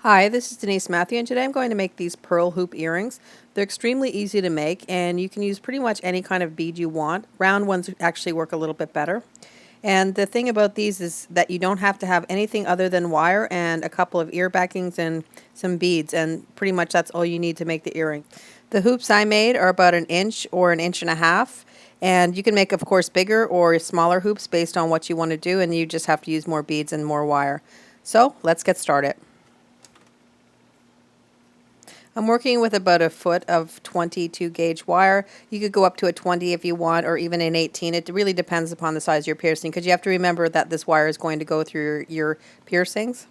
Hi, this is Denise Mathew, and today I'm going to make these pearl hoop earrings. They're extremely easy to make, and you can use pretty much any kind of bead you want. Round ones actually work a little bit better. And the thing about these is that you don't have to have anything other than wire and a couple of ear backings and some beads, and pretty much that's all you need to make the earring. The hoops I made are about 1 inch or 1.5 inches, and you can make, of course, bigger or smaller hoops based on what you want to do, and you just have to use more beads and more wire. So let's get started. I'm working with about a foot of 22 gauge wire. You could go up to a 20 if you want, or even an 18. It really depends upon the size of your piercing, because you have to remember that this wire is going to go through your piercings.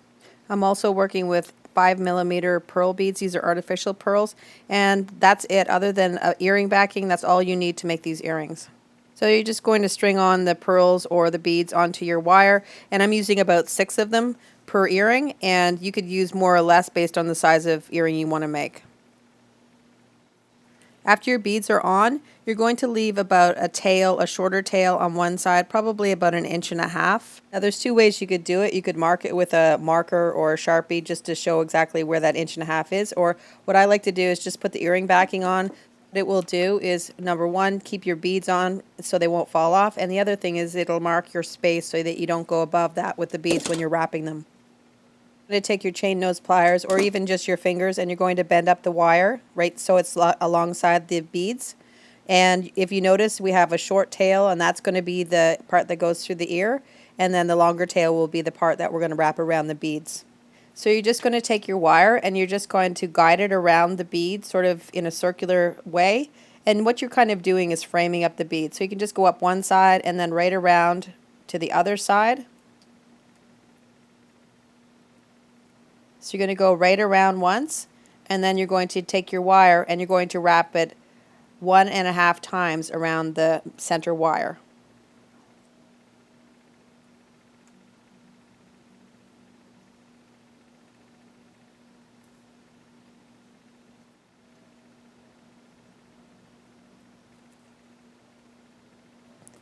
I'm also working with 5mm pearl beads. These are artificial pearls, and that's it. Other than earring backing, that's all you need to make these earrings. So you're just going to string on the pearls or the beads onto your wire, and I'm using about 6 of them per earring, and you could use more or less based on the size of earring you want to make. After your beads are on, you're going to leave about a shorter tail on one side, probably about 1.5 inches. Now there's two ways you could do it. You could mark it with a marker or a Sharpie just to show exactly where that 1.5 inches is, or what I like to do is just put the earring backing on. What it will do is, number one, keep your beads on so they won't fall off, and the other thing is it'll mark your space so that you don't go above that with the beads when you're wrapping them. You're going to take your chain nose pliers or even just your fingers, and you're going to bend up the wire right so it's alongside the beads. And if you notice, we have a short tail, and that's going to be the part that goes through the ear, and then the longer tail will be the part that we're going to wrap around the beads. So you're just going to take your wire and you're just going to guide it around the bead sort of in a circular way. And what you're kind of doing is framing up the bead. So you can just go up one side and then right around to the other side. So you're going to go right around once, and then you're going to take your wire and you're going to wrap it 1.5 times around the center wire.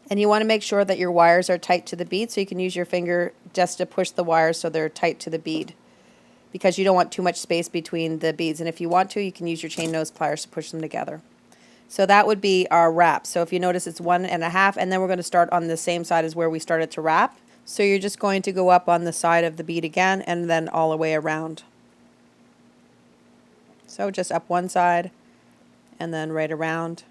And you want to make sure that your wires are tight to the bead, so you can use your finger just to push the wires so they're tight to the bead, because you don't want too much space between the beads. And if you want to, you can use your chain nose pliers to push them together. So that would be our wrap. So if you notice, it's 1.5, and then we're going to start on the same side as where we started to wrap. So you're just going to go up on the side of the bead again and then all the way around. So just up one side and then right around.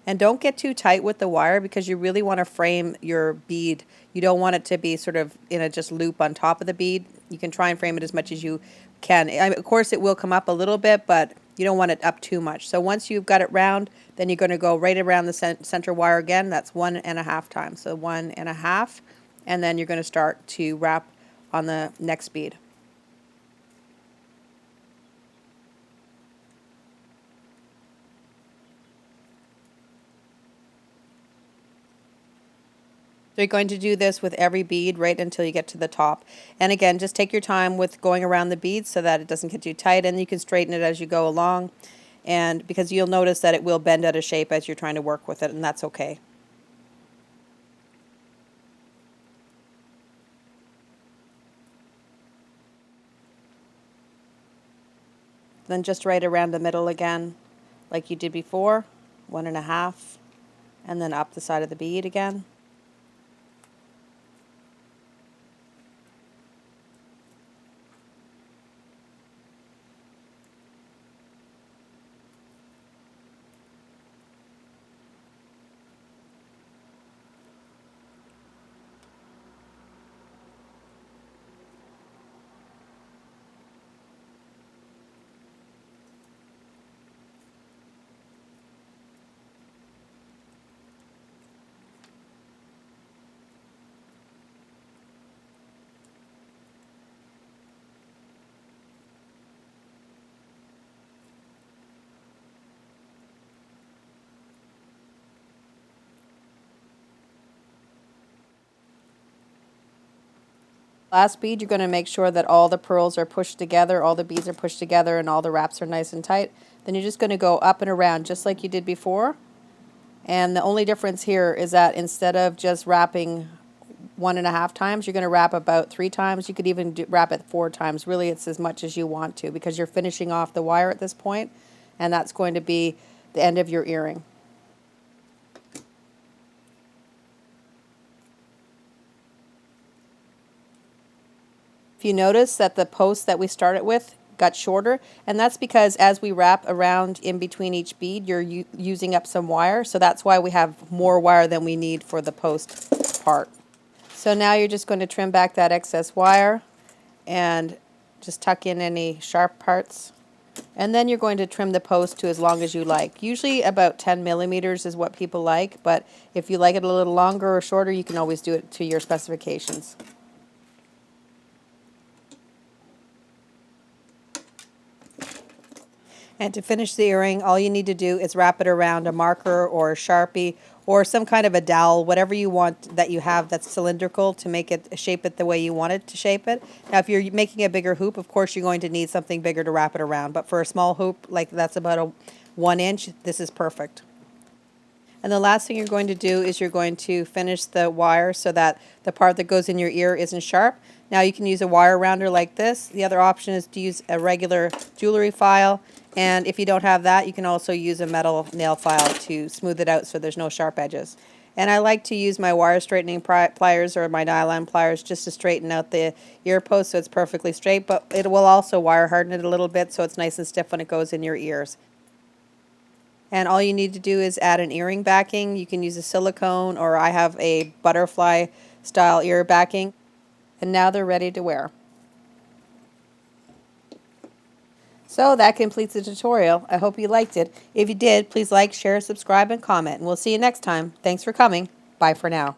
And don't get too tight with the wire, because you really want to frame your bead. You don't want it to be sort of in a just loop on top of the bead. You can try and frame it as much as you can. Of course, it will come up a little bit, but you don't want it up too much. So once you've got it round, then you're going to go right around the center wire again. That's 1.5 times. So 1.5, and then you're going to start to wrap on the next bead. So you're going to do this with every bead right until you get to the top. And again, just take your time with going around the beads so that it doesn't get too tight, and you can straighten it as you go along. And because you'll notice that it will bend out of shape as you're trying to work with it, and that's okay. Then just right around the middle again, like you did before, 1.5, and then up the side of the bead again. Last bead, you're going to make sure that all the pearls are pushed together, all the beads are pushed together, and all the wraps are nice and tight. Then you're just going to go up and around just like you did before. And the only difference here is that instead of just wrapping 1.5 times. You're going to wrap about 3 times. You could even wrap it 4 times. Really, it's as much as you want to because you're finishing off the wire at this point, and that's going to be the end of your earring. If you notice that the post that we started with got shorter, and that's because as we wrap around in between each bead, you're using up some wire, so that's why we have more wire than we need for the post part. So now you're just going to trim back that excess wire and just tuck in any sharp parts. And then you're going to trim the post to as long as you like. Usually about 10 millimeters is what people like, but if you like it a little longer or shorter, you can always do it to your specifications. And to finish the earring, all you need to do is wrap it around a marker or a Sharpie or some kind of a dowel, whatever you want that you have that's cylindrical to make it shape it the way you want it to shape it. Now, if you're making a bigger hoop, of course, you're going to need something bigger to wrap it around. But for a small hoop, like that's about a 1 inch, this is perfect. And the last thing you're going to do is you're going to finish the wire so that the part that goes in your ear isn't sharp. Now you can use a wire rounder like this. The other option is to use a regular jewelry file. And if you don't have that, you can also use a metal nail file to smooth it out so there's no sharp edges. And I like to use my wire straightening pliers or my nylon pliers just to straighten out the ear post so it's perfectly straight, but it will also wire harden it a little bit so it's nice and stiff when it goes in your ears. And all you need to do is add an earring backing. You can use a silicone, or I have a butterfly style ear backing. And now they're ready to wear. So that completes the tutorial. I hope you liked it. If you did, please like, share, subscribe, and comment. And we'll see you next time. Thanks for coming. Bye for now.